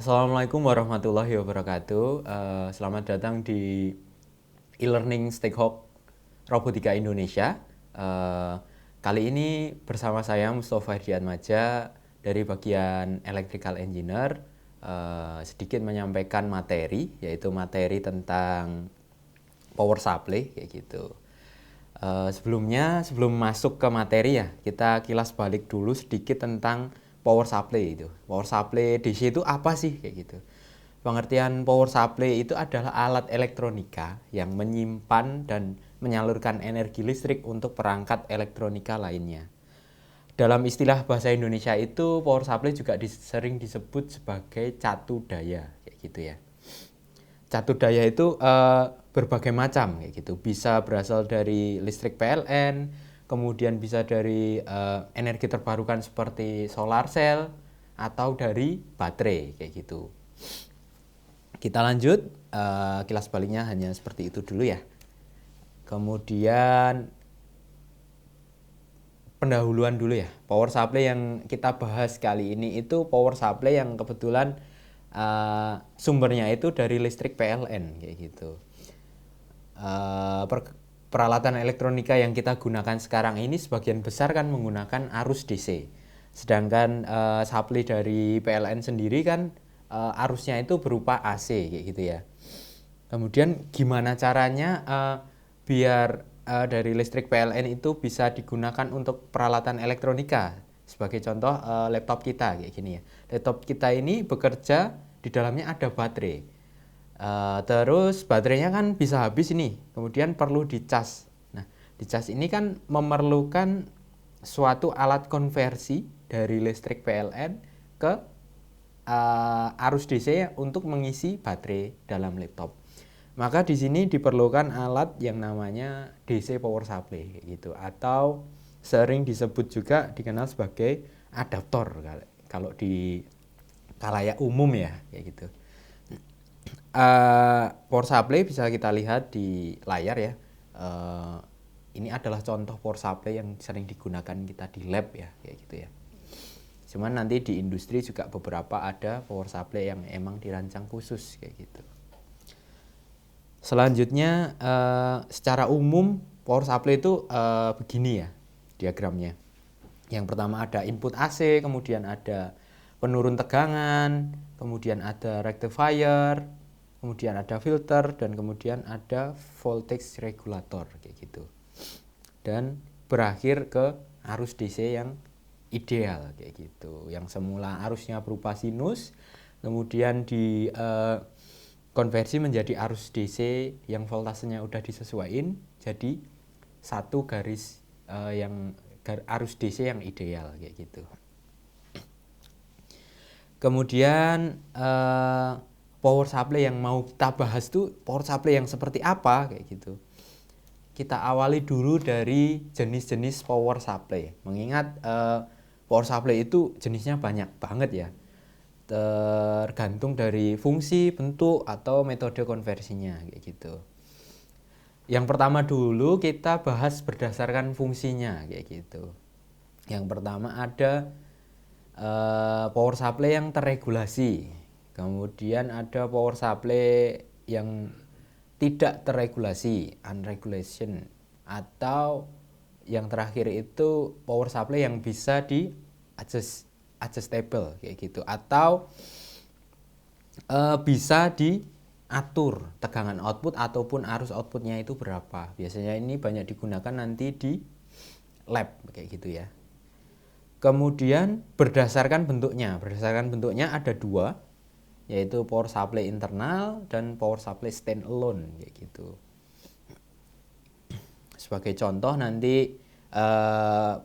Assalamualaikum warahmatullahi wabarakatuh. Selamat datang di e-learning Stakehawk Robotika Indonesia. Kali ini bersama saya Mustafa Hirdiatmadja dari bagian Electrical Engineer, sedikit menyampaikan materi, yaitu materi tentang power supply kayak gitu. Sebelum masuk ke materi ya, kita kilas balik dulu sedikit tentang power supply itu. Power supply DC itu apa sih kayak gitu. Pengertian power supply itu adalah alat elektronika yang menyimpan dan menyalurkan energi listrik untuk perangkat elektronika lainnya. Dalam istilah bahasa Indonesia itu power supply juga sering disebut sebagai catu daya kayak gitu ya. Catu daya itu berbagai macam kayak gitu. Bisa berasal dari listrik PLN, kemudian bisa dari energi terbarukan seperti solar cell atau dari baterai kayak gitu. Kita lanjut, kilas baliknya hanya seperti itu dulu ya. Kemudian pendahuluan dulu ya. Power supply yang kita bahas kali ini itu power supply yang kebetulan sumbernya itu dari listrik PLN kayak gitu. Peralatan elektronika yang kita gunakan sekarang ini sebagian besar kan menggunakan arus DC. Sedangkan supply dari PLN sendiri kan arusnya itu berupa AC kayak gitu ya. Kemudian gimana caranya biar dari listrik PLN itu bisa digunakan untuk peralatan elektronika? Sebagai contoh laptop kita kayak gini ya. Laptop kita ini bekerja di dalamnya ada baterai. Terus baterainya kan bisa habis ini, kemudian perlu dicas. Nah, dicas ini kan memerlukan suatu alat konversi dari listrik PLN ke arus DC untuk mengisi baterai dalam laptop. Maka di sini diperlukan alat yang namanya DC power supply gitu, atau sering disebut juga dikenal sebagai adaptor kalau di khalayak umum ya kayak gitu. Power supply bisa kita lihat di layar ya. Ini adalah contoh power supply yang sering digunakan kita di lab ya kayak gitu ya. Cuman nanti di industri juga beberapa ada power supply yang emang dirancang khusus kayak gitu. Selanjutnya secara umum power supply itu begini ya diagramnya. Yang pertama ada input AC, kemudian ada penurun tegangan, kemudian ada rectifier, kemudian ada filter, dan kemudian ada voltage regulator kayak gitu. Dan berakhir ke arus DC yang ideal kayak gitu. Yang semula arusnya berupa sinus, kemudian di konversi menjadi arus DC yang voltasenya udah disesuaikan jadi satu garis yang arus DC yang ideal kayak gitu. Kemudian power supply yang mau kita bahas tuh power supply yang seperti apa kayak gitu. Kita awali dulu dari jenis-jenis power supply. Mengingat power supply itu jenisnya banyak banget ya. Tergantung dari fungsi, bentuk, atau metode konversinya kayak gitu. Yang pertama dulu kita bahas berdasarkan fungsinya kayak gitu. Yang pertama ada power supply yang terregulasi. Kemudian ada power supply yang tidak terregulasi, unregulation, atau yang terakhir itu power supply yang bisa di adjustable kayak gitu, atau bisa diatur tegangan output ataupun arus outputnya itu berapa. Biasanya ini banyak digunakan nanti di lab kayak gitu ya. Kemudian berdasarkan bentuknya ada dua, yaitu power supply internal dan power supply standalone kayak gitu. Sebagai contoh nanti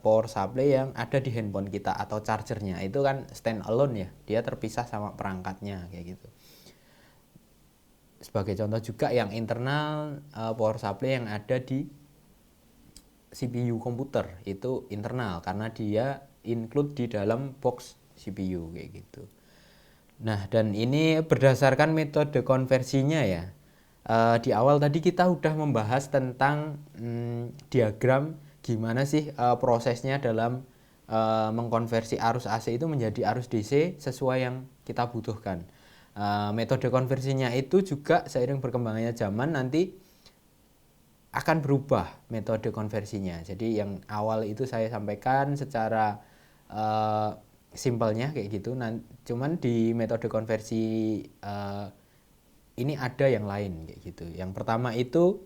power supply yang ada di handphone kita atau chargernya itu kan standalone ya, dia terpisah sama perangkatnya kayak gitu. Sebagai contoh juga yang internal power supply yang ada di CPU komputer itu internal karena dia include di dalam box CPU kayak gitu. Nah, dan ini berdasarkan metode konversinya ya. Di awal tadi kita udah membahas tentang diagram gimana sih prosesnya dalam mengkonversi arus AC itu menjadi arus DC sesuai yang kita butuhkan. Metode konversinya itu juga seiring berkembangnya zaman nanti akan berubah metode konversinya. Jadi yang awal itu saya sampaikan secara simpelnya kayak gitu. Cuman di metode konversi ini ada yang lain kayak gitu. Yang pertama itu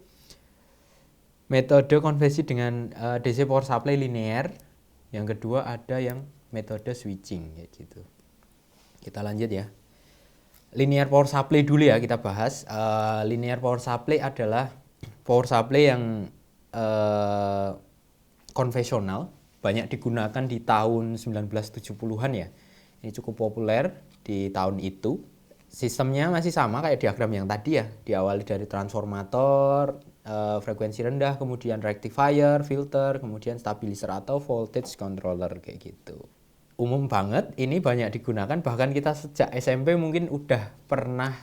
metode konversi dengan DC power supply linear. Yang kedua ada yang metode switching kayak gitu. Kita lanjut ya. Linear power supply dulu ya kita bahas. Linear power supply adalah power supply yang konvensional, banyak digunakan di tahun 1970-an ya. Ini cukup populer di tahun itu. Sistemnya masih sama kayak diagram yang tadi ya. Diawali dari transformator, frekuensi rendah, kemudian rectifier, filter, kemudian stabilizer atau voltage controller kayak gitu. Umum banget, ini banyak digunakan, bahkan kita sejak SMP mungkin udah pernah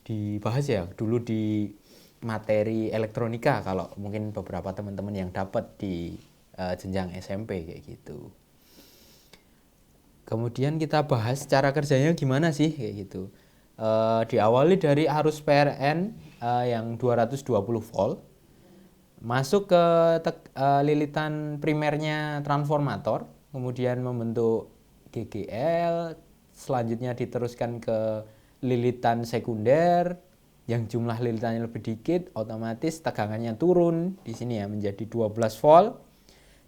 dibahas ya dulu di materi elektronika, kalau mungkin beberapa teman-teman yang dapat di jenjang SMP kayak gitu. Kemudian kita bahas cara kerjanya gimana sih kayak gitu. Diawali dari arus PRN yang 220 volt masuk ke lilitan primernya transformator, kemudian membentuk GGL, selanjutnya diteruskan ke lilitan sekunder yang jumlah lilitannya lebih dikit, otomatis tegangannya turun di sini ya menjadi 12 volt.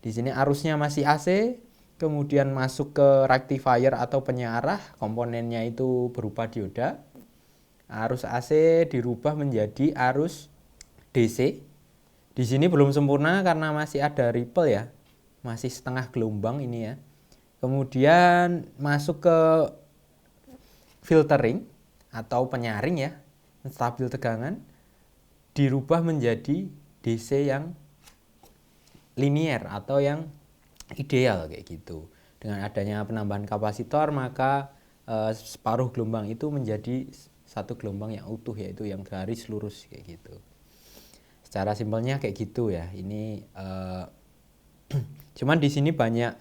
Di sini arusnya masih AC, kemudian masuk ke rectifier atau penyearah, komponennya itu berupa dioda. Arus AC dirubah menjadi arus DC. Di sini belum sempurna karena masih ada ripple ya, masih setengah gelombang ini ya. Kemudian masuk ke filtering atau penyaring ya, stabil tegangan, dirubah menjadi DC yang linear atau yang ideal kayak gitu. Dengan adanya penambahan kapasitor maka separuh gelombang itu menjadi satu gelombang yang utuh, yaitu yang garis lurus kayak gitu. Secara simpelnya kayak gitu ya. Ini cuman di sini banyak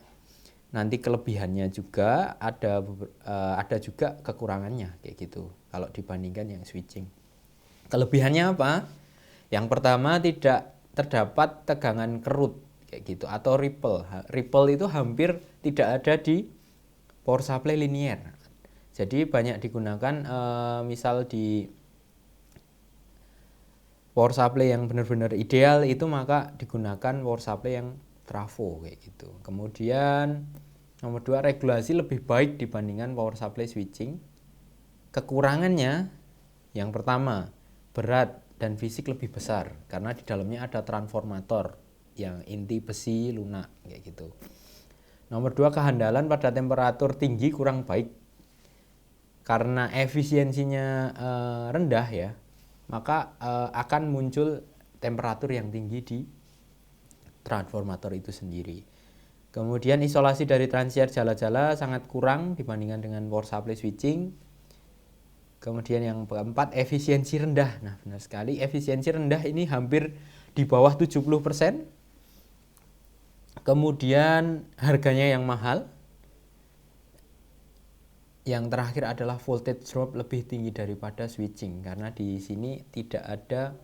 nanti kelebihannya juga, ada juga kekurangannya kayak gitu kalau dibandingkan yang switching. Kelebihannya apa? Yang pertama, tidak terdapat tegangan kerut kayak gitu atau ripple. Ripple itu hampir tidak ada di power supply linear. Jadi banyak digunakan misal di power supply yang benar-benar ideal itu maka digunakan power supply yang trafo kayak gitu. Kemudian nomor 2, regulasi lebih baik dibandingkan power supply switching. Kekurangannya yang pertama, berat dan fisik lebih besar karena di dalamnya ada transformator yang inti besi lunak kayak gitu. Nomor 2, kehandalan pada temperatur tinggi kurang baik karena efisiensinya rendah ya, maka akan muncul temperatur yang tinggi di transformator itu sendiri. Kemudian isolasi dari transier jala-jala sangat kurang dibandingkan dengan power supply switching. Kemudian yang keempat, efisiensi rendah. Nah, benar sekali, efisiensi rendah ini hampir di bawah 70%. Kemudian harganya yang mahal. Yang terakhir adalah voltage drop lebih tinggi daripada switching karena di sini tidak ada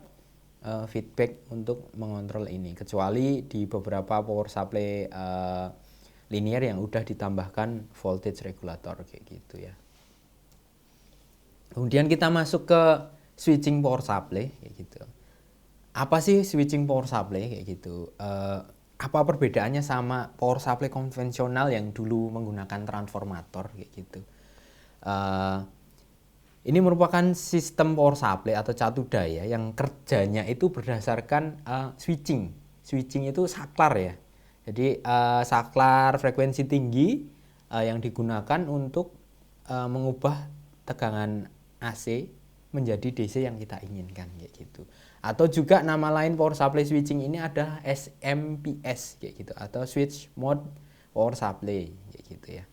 feedback untuk mengontrol ini, kecuali di beberapa power supply linear yang udah ditambahkan voltage regulator kayak gitu ya. Kemudian kita masuk ke switching power supply kayak gitu. Apa sih switching power supply kayak gitu? Apa perbedaannya sama power supply konvensional yang dulu menggunakan transformator kayak gitu? Ini merupakan sistem power supply atau catu daya yang kerjanya itu berdasarkan switching. Switching itu saklar ya. Jadi saklar frekuensi tinggi yang digunakan untuk mengubah tegangan AC menjadi DC yang kita inginkan kayak gitu. Atau juga nama lain power supply switching ini adalah SMPS kayak gitu atau switch mode power supply kayak gitu ya.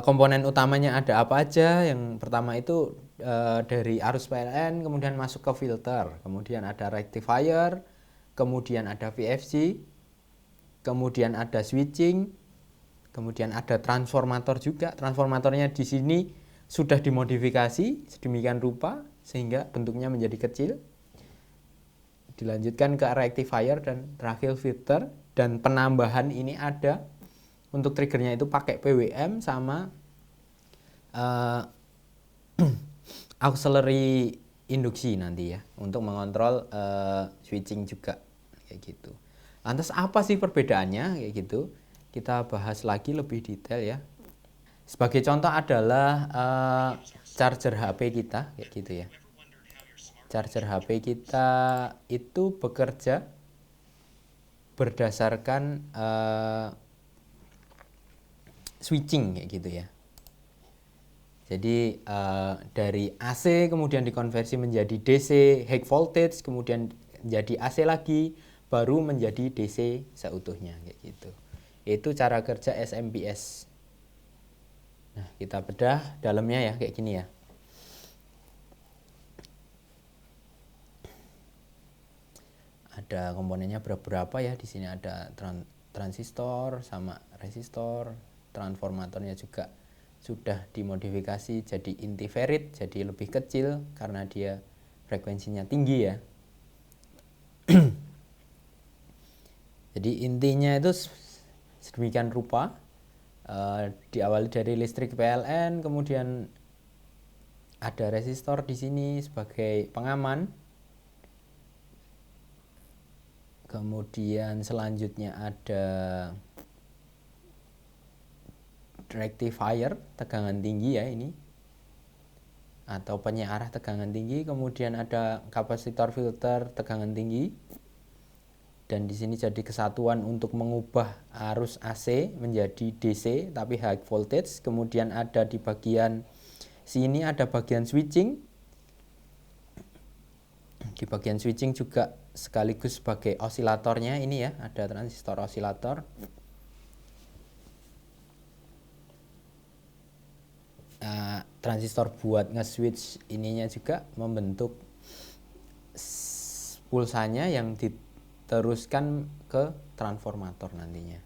Komponen utamanya ada apa aja? Yang pertama itu dari arus PLN, kemudian masuk ke filter, kemudian ada rectifier, kemudian ada VFC, kemudian ada switching, kemudian ada transformator juga. Transformatornya di sini sudah dimodifikasi sedemikian rupa sehingga bentuknya menjadi kecil. Dilanjutkan ke rectifier dan terakhir filter, dan penambahan ini ada untuk triggernya itu pakai PWM sama auxiliary induksi nanti ya untuk mengontrol switching juga kayak gitu. Lantas apa sih perbedaannya kayak gitu? Kita bahas lagi lebih detail ya. Sebagai contoh adalah charger HP kita kayak gitu ya. Charger HP kita itu bekerja berdasarkan switching kayak gitu ya. Jadi dari AC kemudian dikonversi menjadi DC high voltage, kemudian jadi AC lagi, baru menjadi DC seutuhnya kayak gitu. Itu cara kerja SMPS. Nah, kita bedah dalamnya ya kayak gini ya. Ada komponennya beberapa ya. Di sini ada transistor sama resistor, transformatornya juga sudah dimodifikasi jadi inti ferit, jadi lebih kecil karena dia frekuensinya tinggi ya. Jadi intinya itu sedemikian rupa, diawali dari listrik PLN, kemudian ada resistor di sini sebagai pengaman, kemudian selanjutnya ada rectifier tegangan tinggi ya ini, atau penyearah tegangan tinggi, kemudian ada kapasitor filter tegangan tinggi, dan di sini jadi kesatuan untuk mengubah arus AC menjadi DC tapi high voltage. Kemudian ada di bagian sini ada bagian switching. Di bagian switching juga sekaligus sebagai osilatornya ini ya, ada transistor osilator. Transistor buat nge-switch ininya juga membentuk pulsanya yang diteruskan ke transformator nantinya.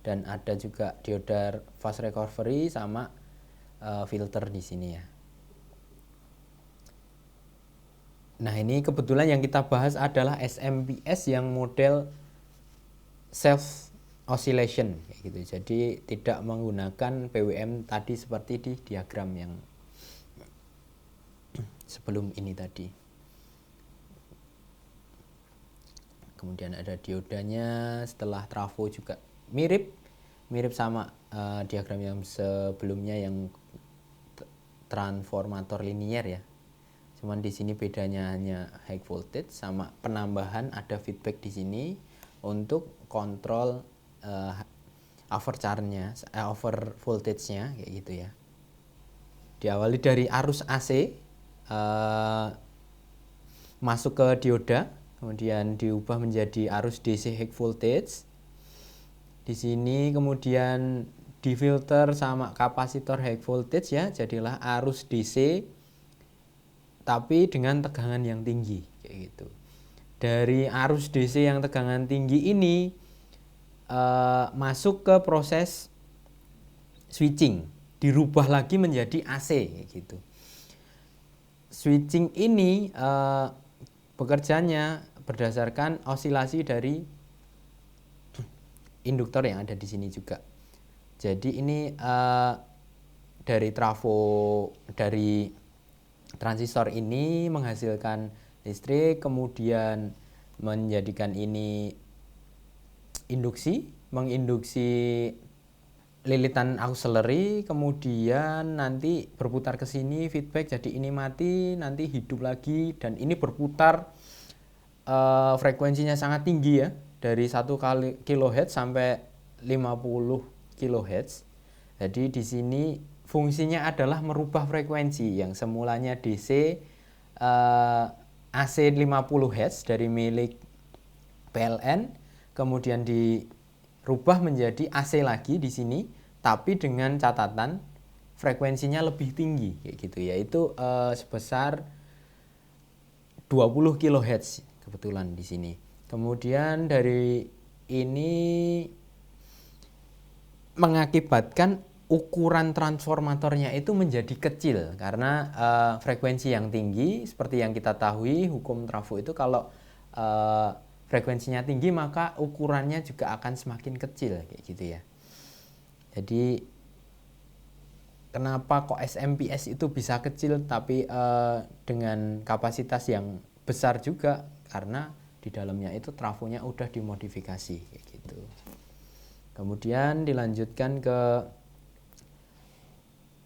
Dan ada juga dioda fast recovery sama filter di sini ya. Nah, ini kebetulan yang kita bahas adalah SMPS yang model self oscillation kayak gitu. Jadi tidak menggunakan PWM tadi seperti di diagram yang sebelum ini tadi. Kemudian ada diodanya, setelah trafo juga mirip sama diagram yang sebelumnya yang transformator linier ya. Cuman di sini bedanya hanya high voltage sama penambahan ada feedback di sini untuk kontrol overcharge-nya, over voltage-nya kayak gitu ya. Diawali dari arus AC masuk ke dioda, kemudian diubah menjadi arus DC high voltage. Di sini kemudian difilter sama kapasitor high voltage ya, jadilah arus DC tapi dengan tegangan yang tinggi kayak gitu. Dari arus DC yang tegangan tinggi ini masuk ke proses switching, dirubah lagi menjadi AC gitu. Switching ini bekerjanya berdasarkan osilasi dari induktor yang ada di sini juga. Jadi ini dari trafo dari transistor ini menghasilkan listrik, kemudian menjadikan ini induksi, menginduksi lilitan auxiliary, kemudian nanti berputar ke sini feedback, jadi ini mati, nanti hidup lagi, dan ini berputar frekuensinya sangat tinggi ya, dari 1 kHz sampai 50 kHz. Jadi di sini fungsinya adalah merubah frekuensi yang semulanya DC AC 50 Hz dari milik PLN, kemudian dirubah menjadi AC lagi di sini, tapi dengan catatan frekuensinya lebih tinggi kayak gitu, yaitu sebesar 20 kHz kebetulan di sini. Kemudian dari ini mengakibatkan ukuran transformatornya itu menjadi kecil karena frekuensi yang tinggi. Seperti yang kita tahu, hukum trafo itu kalau frekuensinya tinggi maka ukurannya juga akan semakin kecil kayak gitu ya. Jadi kenapa kok SMPS itu bisa kecil tapi dengan kapasitas yang besar juga, karena di dalamnya itu trafonya udah dimodifikasi kayak gitu. Kemudian dilanjutkan ke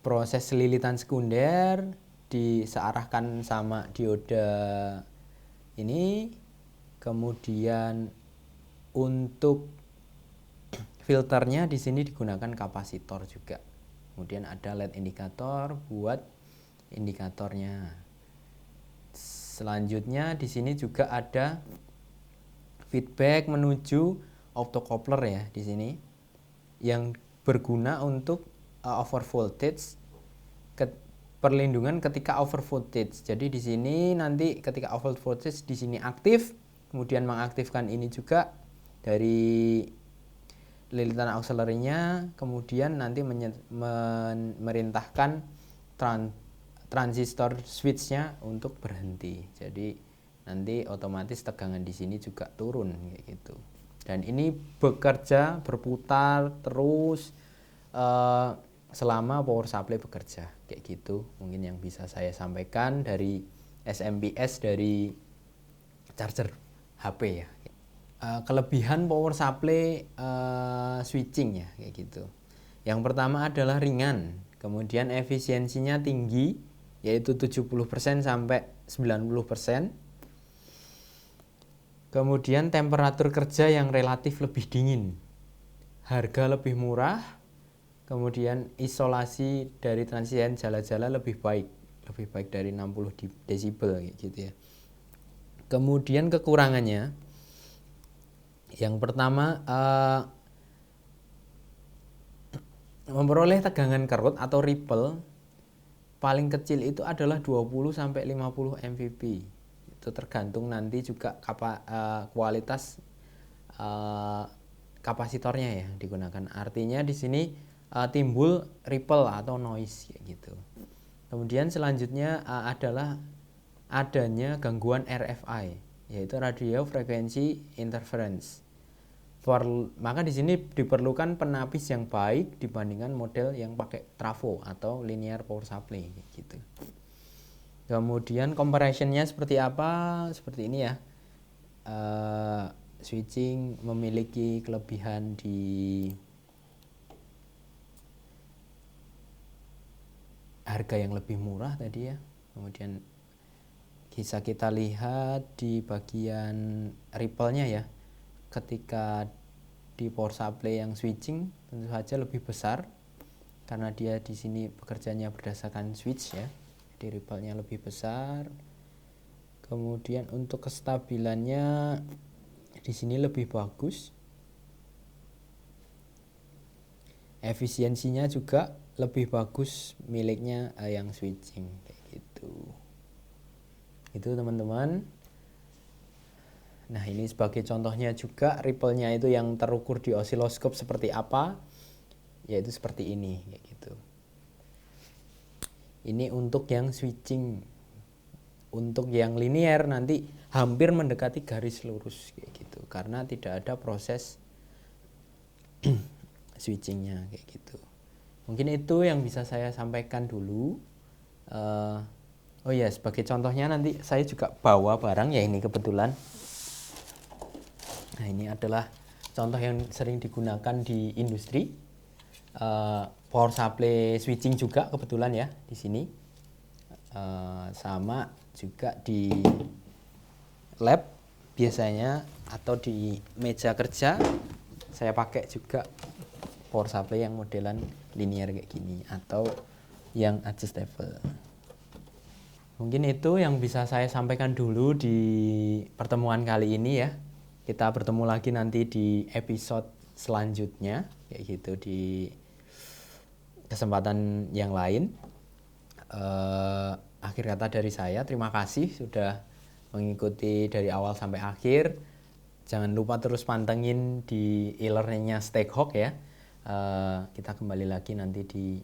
proses lilitan sekunder, disearahkan sama dioda ini. Kemudian untuk filternya di sini digunakan kapasitor juga. Kemudian ada LED indikator buat indikatornya. Selanjutnya di sini juga ada feedback menuju optocoupler ya di sini, yang berguna untuk over voltage, perlindungan ketika over voltage. Jadi di sini nanti ketika over voltage di sini aktif, kemudian mengaktifkan ini juga dari lilitan auxiliary-nya, kemudian nanti memerintahkan transistor switch-nya untuk berhenti. Jadi nanti otomatis tegangan di sini juga turun kayak gitu. Dan ini bekerja berputar terus selama power supply bekerja kayak gitu. Mungkin yang bisa saya sampaikan dari SMPS dari charger HP ya. Kelebihan power supply switching ya kayak gitu. Yang pertama adalah ringan, kemudian efisiensinya tinggi yaitu 70% sampai 90%. Kemudian temperatur kerja yang relatif lebih dingin, harga lebih murah, kemudian isolasi dari transisi jala-jala lebih baik dari 60 desibel gitu ya. Kemudian kekurangannya, yang pertama memperoleh tegangan kerut atau ripple paling kecil itu adalah 20 sampai 50 mVp. Itu tergantung nanti juga kualitas kapasitornya ya yang digunakan. Artinya di sini timbul ripple atau noise kayak gitu. Kemudian selanjutnya adalah adanya gangguan RFI, yaitu radio frekuensi interference. Maka di sini diperlukan penapis yang baik dibandingkan model yang pakai trafo atau linear power supply gitu. Kemudian compressionnya seperti apa? Seperti ini ya. Switching memiliki kelebihan di harga yang lebih murah tadi ya. Kemudian bisa kita lihat di bagian ripple-nya ya. Ketika di power supply yang switching tentu saja lebih besar karena dia di sini bekerjanya berdasarkan switch ya. Di ripple-nya lebih besar. Kemudian untuk kestabilannya di sini lebih bagus. Efisiensinya juga lebih bagus miliknya yang switching kayak gitu. Itu teman-teman. Nah, ini sebagai contohnya juga ripple-nya itu yang terukur di osiloskop seperti apa? Yaitu seperti ini kayak gitu. Ini untuk yang switching. Untuk yang linear nanti hampir mendekati garis lurus kayak gitu karena tidak ada proses switchingnya kayak gitu. Mungkin itu yang bisa saya sampaikan dulu. Oh ya, sebagai contohnya nanti saya juga bawa barang ya ini kebetulan. Nah, ini adalah contoh yang sering digunakan di industri. Power supply switching juga kebetulan ya di sini. Sama juga di lab biasanya atau di meja kerja saya pakai juga power supply yang modelan linear kayak gini atau yang adjustable. Mungkin itu yang bisa saya sampaikan dulu di pertemuan kali ini ya. Kita bertemu lagi nanti di episode selanjutnya kayak gitu di kesempatan yang lain. Akhir kata dari saya, terima kasih sudah mengikuti dari awal sampai akhir. Jangan lupa terus pantengin di e-learningnya Stackhawk ya. Kita kembali lagi nanti di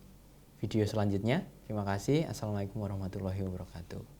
video selanjutnya. Terima kasih. Assalamualaikum warahmatullahi wabarakatuh.